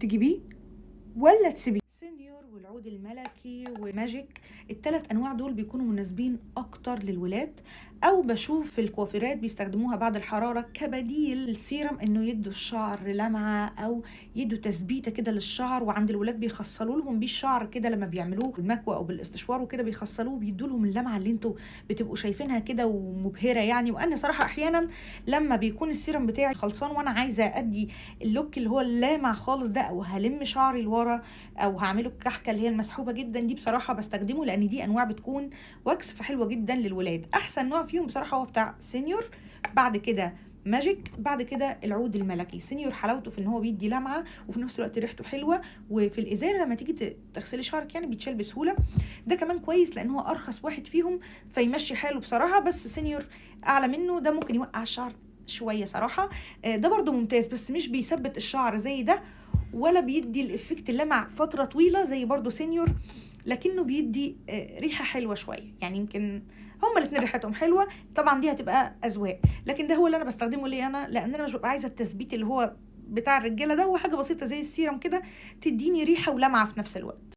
تجيبيه ولا تسيبيه؟ سينيور والعود الملكي وماجيك، الثلاث انواع دول بيكونوا مناسبين اكتر للولاد، او بشوف في الكوافيرات بيستخدموها بعد الحراره كبديل للسيرم، انه يدوا الشعر لمعه او يدوا تثبيته كده للشعر. وعند الولاد بيخصلوا لهم بيه الشعر كده لما بيعملوه بالمكوى او بالاستشوار وكده، بيخصلوه بيدوا لهم اللمعه اللي انتوا بتبقوا شايفينها كده ومبهره يعني. وانا صراحه احيانا لما بيكون السيرم بتاعي خلصان وانا عايزه ادي اللوك اللي هو اللامع خالص ده، او هلم شعري لورا، او هعمله الكحكه اللي هي المسحوبه جدا دي، بصراحه بستخدمه لان دي انواع بتكون واكس فحلوه جدا للولاد. احسن نوع فيهم بصراحه هو بتاع سينيور، بعد كده ماجيك، بعد كده العود الملكي. سينيور حلاوته في ان هو بيدي لمعه وفي نفس الوقت ريحته حلوه، وفي الازاله لما تيجي تغسلي شعرك يعني بيتشال بسهوله. ده كمان كويس لان هو ارخص واحد فيهم فيمشي حاله بصراحه. بس سينيور اعلى منه، ده ممكن يوقع الشعر شويه صراحه. ده برده ممتاز بس مش بيثبت الشعر زي ده، ولا بيدي الافكت اللمع فتره طويله زي برضو سينيور، لكنه بيدي ريحه حلوه شويه يعني. يمكن هما الاثنين ريحتهم حلوه، طبعا دي هتبقى اذواق، لكن ده هو اللي انا بستخدمه ليه انا، لان انا مش ببقى عايزه التثبيت اللي هو بتاع الرجاله ده، هو حاجه بسيطه زي السيرم كده تديني ريحه ولمعه في نفس الوقت.